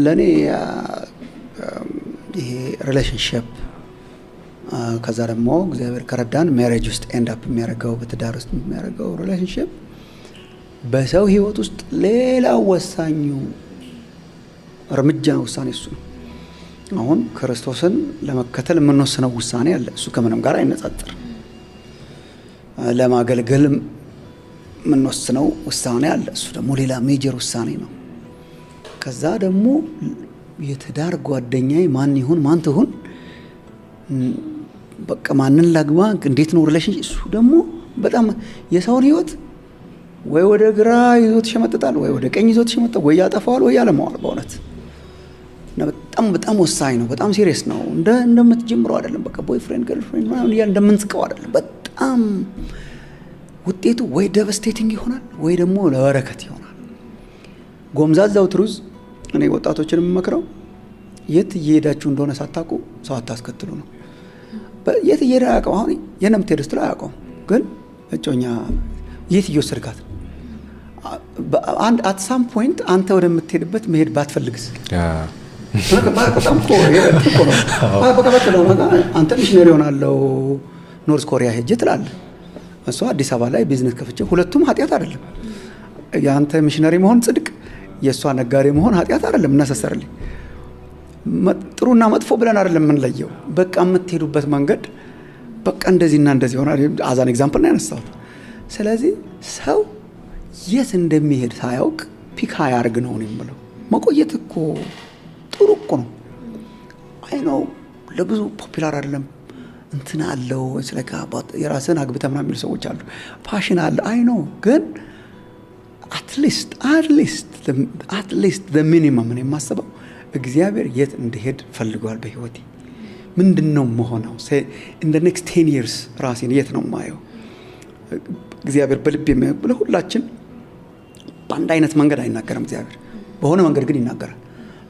ለኔ ይሄ ሪሌሽንሺፕ ከዛ ደግሞ እግዚአብሔር ከረዳን ሜሬጅ ውስጥ ኤንድ አፕ የሚያደርገው በትዳር ውስጥ የሚያደርገው ሪሌሽንሺፕ በሰው ህይወት ውስጥ ሌላ ወሳኙ እርምጃ ውሳኔ እሱ ነው። አሁን ክርስቶስን ለመከተል የምንወስነው ውሳኔ አለ። እሱ ከምንም ጋር አይነጻጸር። ለማገልገል የምንወስነው ውሳኔ አለ። እሱ ደግሞ ሌላ ሜጀር ውሳኔ ነው። ከዛ ደግሞ የትዳር ጓደኛዬ ማን ይሁን ማን ትሁን በቃ ማንን ላግባ እንዴት ነው ሪሌሽንሺፕ እሱ ደግሞ በጣም የሰውን ህይወት ወይ ወደ ግራ ይዞት ይሸመጥጣል ወይ ወደ ቀኝ ይዞት ይሸመጥጣል ወይ ያጠፋዋል ወይ ያለማዋል። በእውነት በጣም በጣም ወሳኝ ነው። በጣም ሲሪየስ ነው። እንደምትጀምረው አይደለም። በቃ ቦይፍሬንድ ገርልፍሬንድ ማለት ያ እንደምንስቀው አይደለም። በጣም ውጤቱ ወይ ደቨስቴቲንግ ይሆናል ወይ ደግሞ ለበረከት ይሆናል። ጎምዛዛው ትሩዝ እኔ ወጣቶችን የምመክረው የት እየሄዳችሁ እንደሆነ ሳታውቁ ሰው አታስከትሉ ነው። የት እየሄዳ ያውቀው አሁን የነም ቴርስት ላይ ያውቀው ግን እጮኛ የት እየወሰድካት አንድ አት ሳም ፖይንት አንተ ወደምትሄድበት መሄድ ባትፈልግስ በጣም እኮ ነው። አንተ ሚሽነሪ ሆናለሁ ኖርዝ ኮሪያ ሄጄ ትላለህ። እሷ አዲስ አበባ ላይ ቢዝነስ ከፍቼ ሁለቱም ኃጢአት አይደለም። ያንተ ሚሽነሪ መሆን ጽድቅ፣ የሷ ነጋዴ መሆን ኃጢአት አይደለም። እናሰሰርልኝ ጥሩና መጥፎ ብለን አይደለም የምንለየው። በቃ የምትሄዱበት መንገድ በቃ እንደዚህና እንደዚህ ሆናል። አዛን ኤግዛምፕል ነው ያነሳሁት። ስለዚህ ሰው የት እንደሚሄድ ሳያውቅ ፒክ ያርግ ነው የምለው። መቆየት እኮ ጥሩ እኮ ነው። አይ ነው ለብዙ ፖፑላር አይደለም እንትና አለው ስለካ የራስን አግብተህ ምናምን የሚሉ ሰዎች አሉ። ፓሽን አለ አይ ነው ግን at least the minimum ነው የማስበው። እግዚአብሔር የት እንደሄድ ፈልጓል በህይወቴ ምንድነው መሆነው in the next 10 years ራሴን የት ነው ማየው። እግዚአብሔር በልብ የሚያውቅ ሁላችን በአንድ አይነት መንገድ አይናገርም። እግዚአብሔር በሆነ መንገድ ግን ይናገራል።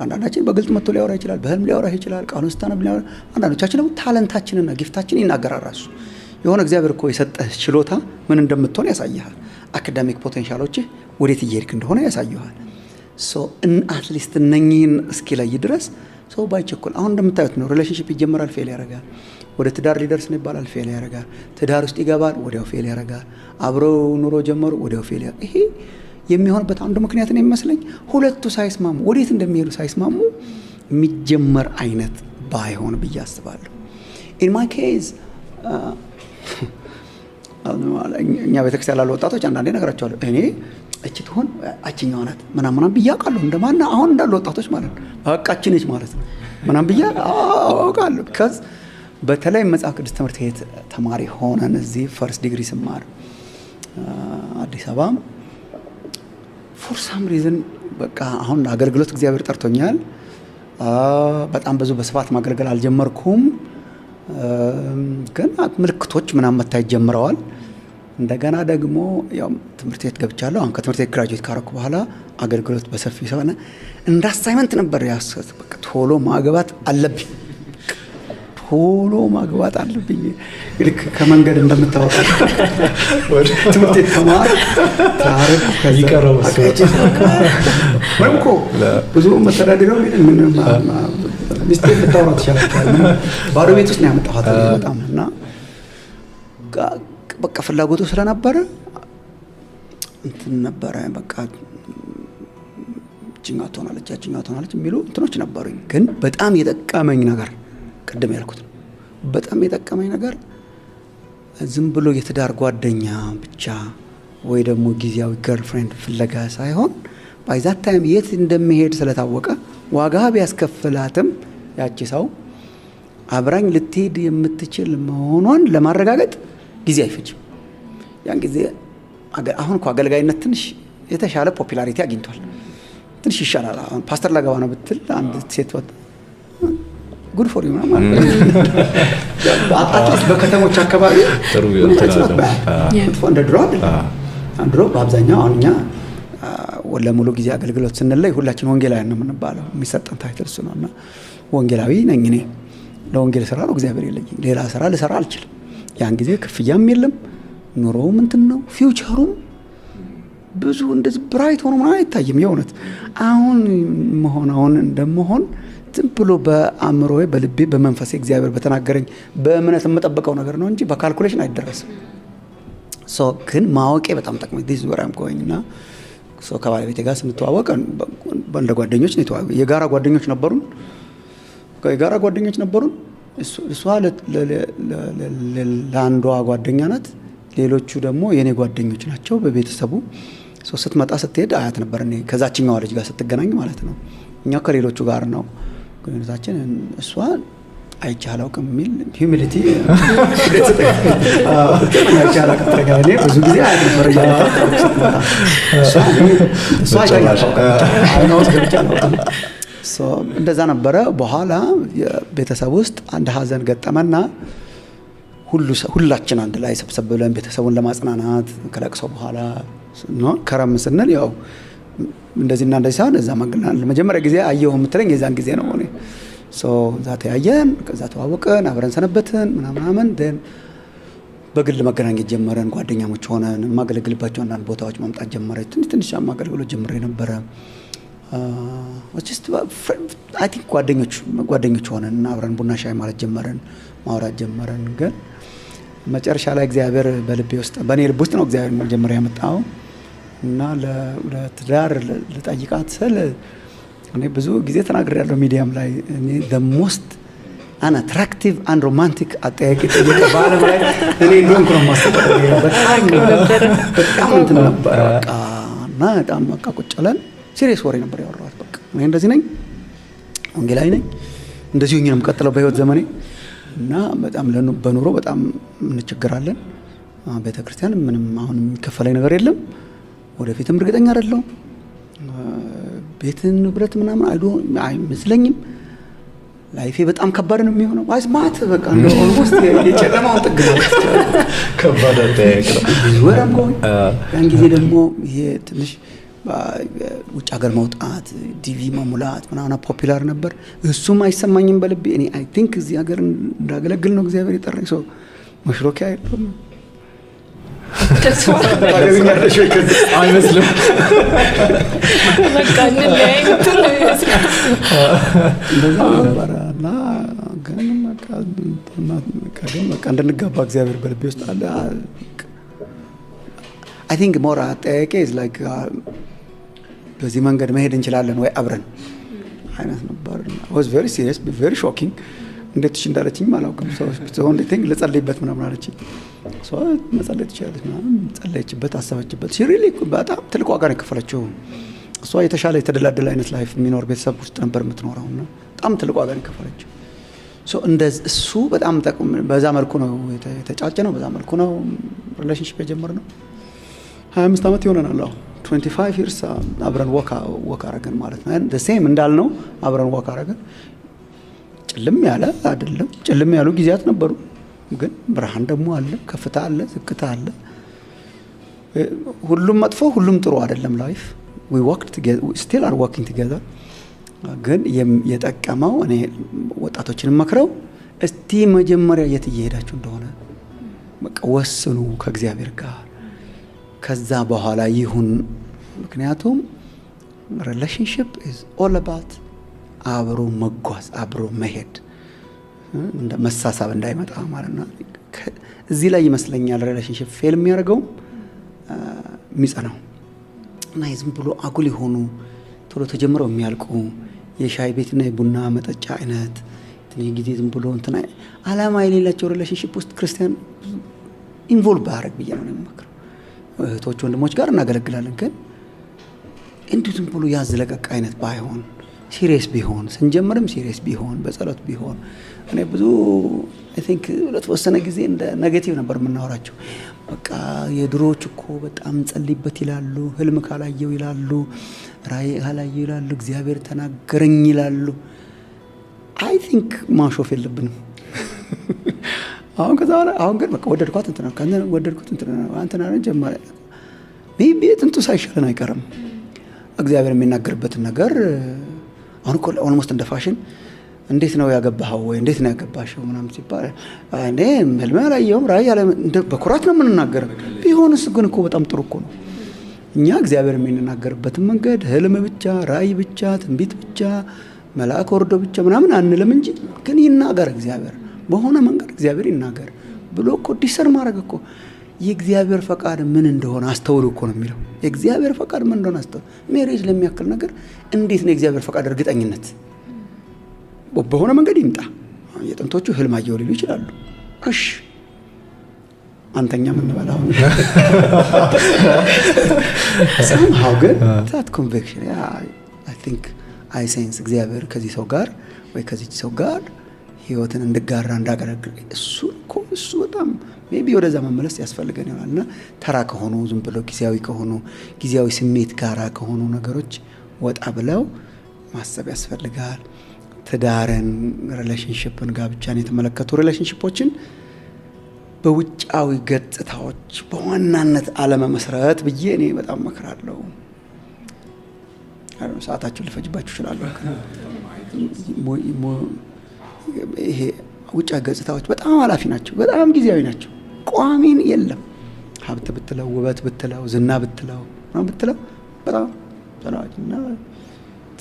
አንዳንዳችን በግልጽ መጥቶ ሊያወራ ይችላል፣ በህልም ሊያወራ ይችላል፣ ቃሉን ስታነብ ሊያወራ። አንዳንዶቻችን ደግሞ ታለንታችንና ጊፍታችን ይናገራል ራሱ። የሆነ እግዚአብሔር እኮ የሰጠህ ችሎታ ምን እንደምትሆን ያሳያል። አካዳሚክ ፖቴንሻሎች ወዴት እየሄድክ እንደሆነ ያሳያል። at least እነኚህን እስኪለይ ድረስ ሰው ባይቸኩል። አሁን እንደምታዩት ነው ሪሌሽንሺፕ ይጀምራል፣ ፌል ያደርጋል። ወደ ትዳር ሊደርስ ነው ይባላል፣ ፌል ያደርጋል። ትዳር ውስጥ ይገባል፣ ወዲያው ፌል ያደርጋል። አብረው ኑሮ ጀመሩ፣ ወዲያው ፌል ያደርጋል። ይሄ የሚሆንበት አንዱ ምክንያት ነው የሚመስለኝ ሁለቱ ሳይስማሙ ወዴት እንደሚሄዱ ሳይስማሙ የሚጀመር አይነት ባይሆን ብዬ አስባለሁ። in my case እኛ ቤተክርስቲያን ያሉ ወጣቶች አንዳንዴ ነገራቸዋለሁ። እኔ እቺ ትሆን አቺኛው ናት ምናምን ብያቃለሁ። እንደማና አሁን እንዳሉ ወጣቶች ማለት ነው በቃችን ነች ማለት ነው ምናምን ብያቃለሁ። ከዛ በተለይ መጽሐፍ ቅዱስ ትምህርት ቤት ተማሪ ሆነን እዚህ ፈርስት ዲግሪ ስማር አዲስ አበባ for some reason በቃ አሁን አገልግሎት እግዚአብሔር ጠርቶኛል። በጣም ብዙ በስፋት ማገልገል አልጀመርኩም፣ ግን ምልክቶች ምናምን መታየት ጀምረዋል። እንደገና ደግሞ ያው ትምህርት ቤት ገብቻለሁ። አሁን ከትምህርት ቤት ግራጁዌት ካረኩ በኋላ አገልግሎት በሰፊው ሰውና እንደ አሳይመንት ነበር ያስከት በቃ ቶሎ ማግባት አለብኝ። ልክ ከመንገድ እንደምታወጣ ወደ ትምህርት ቤት ተማር ታሪክ ከይቀረው ወንኮ ብዙ መተዳደሪያው ምን ሚስቴክ ተጣጣ ይችላል። ባዶ ቤት ውስጥ ነው ያመጣሁት በጣም እና በቃ ፍላጎቱ ስለነበረ እንትን ነበረ በቃ ጭንጋት ሆናለች የሚሉ እንትኖች ነበሩኝ። ግን በጣም የጠቀመኝ ነገር ቀደም ያልኩት ነው። በጣም የጠቀመኝ ነገር ዝም ብሎ የትዳር ጓደኛ ብቻ ወይ ደግሞ ጊዜያዊ ገርልፍሬንድ ፍለጋ ሳይሆን by that time የት እንደሚሄድ ስለታወቀ ዋጋ ቢያስከፍላትም ያቺ ሰው አብራኝ ልትሄድ የምትችል መሆኗን ለማረጋገጥ ጊዜ አይፈጅም። ያን ጊዜ አሁን እኮ አገልጋይነት ትንሽ የተሻለ ፖፑላሪቲ አግኝቷል። ትንሽ ይሻላል። አሁን ፓስተር ላገባ ነው ብትል አንድ ሴት ወጥ ጉድ ፎር ዩ ነው ማለት አጣጥስ በከተሞች አካባቢ ጥሩ ይወጣል። እንደ ድሮ በአብዛኛው አሁንኛ ለሙሉ ጊዜ አገልግሎት ስንለይ ሁላችን ወንጌላውያን ነው የምንባለው። የሚሰጠን ታይትል እሱ ነውና ወንጌላዊ ነኝ እኔ። ለወንጌል ስራ ነው እግዚአብሔር የለኝም። ሌላ ስራ ልሰራ አልችልም። ያን ጊዜ ክፍያም የለም፣ ኑሮውም እንትን ነው፣ ፊውቸሩም ብዙ እንደዚህ ብራይት ሆኖ ምናምን አይታይም የእውነት አሁን መሆናውን እንደመሆን ዝም ብሎ በአእምሮዬ በልቤ በመንፈሴ እግዚአብሔር በተናገረኝ በእምነት የምጠብቀው ነገር ነው እንጂ በካልኩሌሽን አይደረስም። ግን ማወቄ በጣም ጠቅሞኝ this is where I'm going እና ከባለቤቴ ጋር ስንተዋወቅ እንደ ጓደኞች ነው የተዋወቅነው። የጋራ ጓደኞች ነበሩን። እሷ ለአንዷ ጓደኛ ናት፣ ሌሎቹ ደግሞ የኔ ጓደኞች ናቸው በቤተሰቡ። ስትመጣ ስትሄድ አያት ነበር እኔ ከዛችኛዋ ልጅ ጋር ስትገናኝ ማለት ነው። እኛ ከሌሎቹ ጋር ነው ግንኙነታችን። እሷ አይቼ አላውቅም የሚል ሂዩሚሊቲ አይቼ አላውቅም እኔ ብዙ ጊዜ አያት ነበር እሷ እንደዛ ነበረ። በኋላ ቤተሰብ ውስጥ አንድ ሀዘን ገጠመና ሁላችን አንድ ላይ ሰብሰብ ብለን ቤተሰቡን ለማጽናናት ከለቅሶ በኋላ ከረም ስንል ያው እንደዚህና እንደዚህ ሳይሆን እዛ ማግናል ለመጀመሪያ ጊዜ አየሁ የምትለኝ የዛን ጊዜ ነው። እኔ ዛት ያየን ከዛ ተዋወቅን አብረን ሰነበትን ምናምን ደን በግል መገናኘት ጀመረን። ጓደኛሞች ሆነን ማገለግልባቸው አንዳንድ ቦታዎች መምጣት ጀመረ። ትንሽ ማገለግሎት ጀምሬ ነበረ። just I think ጓደኞች ሆነን አብረን ቡና ሻይ ማለት ጀመረን፣ ማውራት ጀመረን። ግን መጨረሻ ላይ እግዚአብሔር በልቤ ውስጥ በኔ ልብ ውስጥ ነው እግዚአብሔር መጀመሪያ ያመጣው እና ለትዳር ለጠይቃት ስል እኔ ብዙ ጊዜ ተናግሬያለሁ ሚዲያም ላይ እኔ the most unattractive and romantic አጠያቂ በዓለም ላይ እኔ እንደሆንኩ ነው የማስበው። በጣም እንትን ነበር በቃ እና በጣም በቃ ቁጭ ብለን ሲሪየስ ወሬ ነበር ያወራሁት። በቃ እኔ እንደዚህ ነኝ፣ ወንጌላዊ ነኝ፣ እንደዚህ ሆኜ ነው የምቀጥለው በህይወት ዘመኔ እና በጣም በኑሮ በጣም እንቸገራለን። ቤተክርስቲያን ምንም አሁን የሚከፈለኝ ነገር የለም፣ ወደፊትም እርግጠኛ አይደለሁም። ቤትን ንብረት ምናምን አይመስለኝም። ላይፌ በጣም ከባድ ነው የሚሆነው። ዋይስ ማት በቃ ነው ኦልሞስት የጨለማው ጥግ ነው። ከባድ አጠያየቅ ነው። ወራም ያን ጊዜ ደግሞ ይሄ ትንሽ ውጭ ሀገር መውጣት ዲቪ መሙላት ምናምን ፖፑላር ነበር። እሱም አይሰማኝም በልቤ። እኔ አይ ቲንክ እዚህ ሀገር እንዳገለግል ነው እግዚአብሔር የጠራኝ። ሰው መሽሮኪያ አይደለም አይመስልም። በቃ እንደዛ ነበርና ግን በቃ እንድንጋባ እግዚአብሔር በልቤ ውስጥ አለ። I think more አጠያየቄ is like በዚህ መንገድ መሄድ እንችላለን ወይ አብረን አይነት ነበር። I was very serious, very shocking. እንዴት እሺ እንዳለችኝ አላውቅም። ሰው እንዴት ለጸልይበት ምናምን አለችኝ። ሰው መጸለይ ትችላለች ምናምን ጸለየችበት፣ አሰበችበት። really በጣም ትልቅ ዋጋ ነው የከፈለችው። እሷ የተሻለ የተደላደለ አይነት ላይፍ የሚኖር ቤተሰብ ውስጥ ነበር የምትኖረውና በጣም ትልቅ ዋጋ ነው የከፈለችው። እሱ በጣም በዛ መልኩ ነው የተጫጨነው፣ በዛ መልኩ ነው ሪሌሽንሺፕ የጀመርነው። 25 ዓመት ይሆነናል። 25 years አብረን ወክ አረገን ማለት ነው። the same እንዳልነው አብረን ወክ አረገን። ጭልም ያለ አይደለም፣ ጭልም ያሉ ጊዜያት ነበሩ፣ ግን ብርሃን ደግሞ አለ፣ ከፍታ አለ፣ ዝቅታ አለ። ሁሉም መጥፎ ሁሉም ጥሩ አይደለም ላይፍ። we worked together, we still are working together። ግን የጠቀመው እኔ ወጣቶችን መክረው እስቲ መጀመሪያ የት እየሄዳችሁ እንደሆነ በቃ ወስኑ ከእግዚአብሔር ጋር፣ ከዛ በኋላ ይሁን። ምክንያቱም relationship is all about አብሮ መጓዝ፣ አብሮ መሄድ፣ እንደ መሳሳብ እንዳይመጣ ማለት ነው። እዚህ ላይ ይመስለኛል relationship ፌል የሚያደርገው የሚጸናው እና ዝም ብሎ አጉል የሆኑ ቶሎ ተጀምረው የሚያልቁ የሻይ ቤትና የቡና መጠጫ አይነት ትንሽ ጊዜ ዝም ብሎ እንትና አላማ የሌላቸው relationship ውስጥ ክርስቲያን ኢንቮልቭ ባያደርግ ብዬ ነው የምመክረው። እህቶች ወንድሞች ጋር እናገለግላለን፣ ግን እንዲሁ ዝም ብሎ ያዝለቀቅ አይነት ባይሆን ሲሪየስ ቢሆን፣ ስንጀምርም ሲሪየስ ቢሆን፣ በጸሎት ቢሆን። እኔ ብዙ አይ ቲንክ ለተወሰነ ጊዜ እንደ ኔጌቲቭ ነበር የምናወራቸው። በቃ የድሮዎች እኮ በጣም ጸልይበት ይላሉ፣ ህልም ካላየው ይላሉ፣ ራእይ ካላየው ይላሉ፣ እግዚአብሔር ተናገረኝ ይላሉ። አይ ቲንክ ማሾፍ የለብንም። አሁን ግን በቃ ወደድኳት እንትና ካንተ ወደድኩት እንትና ጀመረ። ሜቢ እንቱ ሳይሻለን አይቀርም እግዚአብሔር የሚናገርበትን ነገር። አሁን እኮ ኦልሞስት እንደ ፋሽን እንዴት ነው ያገባኸው ወይ እንዴት ነው ያገባሽው ምናምን ሲባል እኔ ህልም አላየሁም ራእይ አለ በኩራት ነው የምንናገረው። ቢሆንስ ግን እኮ በጣም ጥሩ እኮ ነው። እኛ እግዚአብሔር የሚናገርበትን መንገድ ህልም ብቻ፣ ራእይ ብቻ፣ ትንቢት ብቻ፣ መልአክ ወርዶ ብቻ ምናምን አንልም እንጂ ግን ይናገር እግዚአብሔር በሆነ መንገድ እግዚአብሔር ይናገር ብሎ እኮ ዲሰር ማድረግ እኮ የእግዚአብሔር ፈቃድ ምን እንደሆነ አስተውሉ እኮ ነው የሚለው። የእግዚአብሔር ፈቃድ ምን እንደሆነ አስተውሉ። ሜሬጅ ለሚያክል ነገር እንዴት ነው የእግዚአብሔር ፈቃድ እርግጠኝነት? በሆነ መንገድ ይምጣ። የጥንቶቹ ህልም አየሁ ሊሉ ይችላሉ። እሺ አንተኛ ምን በላው somehow ግን that conviction I think I sense እግዚአብሔር ከዚህ ሰው ጋር ወይ ከዚህ ሰው ጋር ህይወትን እንድጋራ እንዳገለግል እሱ በጣም ሜቢ ወደዛ መመለስ ያስፈልገን ይሆናልና ተራ ከሆኑ ዝም ብሎ ጊዜያዊ ከሆኑ ጊዜያዊ ስሜት ጋራ ከሆኑ ነገሮች ወጣ ብለው ማሰብ ያስፈልጋል። ትዳርን፣ ሪሌሽንሺፕን፣ ጋብቻን የተመለከቱ ሪሌሽንሺፖችን በውጫዊ ገጽታዎች በዋናነት አለመመስረት ብዬ እኔ በጣም መክራለሁ። ሰዓታችሁን ልፈጅባችሁ እችላለሁ። ይሄ ውጫዊ ገጽታዎች በጣም ኃላፊ ናቸው፣ በጣም ጊዜያዊ ናቸው። ቋሚን የለም። ሀብት ብትለው፣ ውበት ብትለው፣ ዝና ብትለው በጣም ተላዋጭና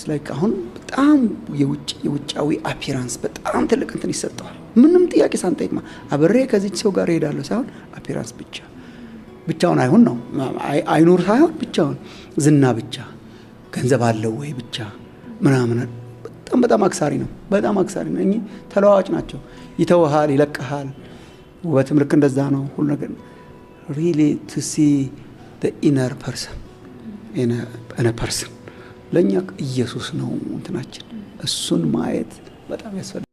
ላይክ አሁን በጣም የውጫዊ አፒራንስ በጣም ትልቅ እንትን ይሰጠዋል። ምንም ጥያቄ ሳንጠይቅማ አብሬ ከዚህ ሰው ጋር እሄዳለሁ ሳይሆን አፒራንስ ብቻውን አይሆን ነው። አይኖር ሳይሆን ብቻውን ዝና ብቻ፣ ገንዘብ አለው ወይ ብቻ ምናምን በጣም አክሳሪ ነው። በጣም አክሳሪ ነው። እኚህ ተለዋዋጭ ናቸው። ይተውሃል፣ ይለቅሃል። ውበትም ልክ እንደዛ ነው። ሁሉ ነገር really to see the inner person in a person ለኛ ኢየሱስ ነው እንትናችን። እሱን ማየት በጣም ያስፈልጋል።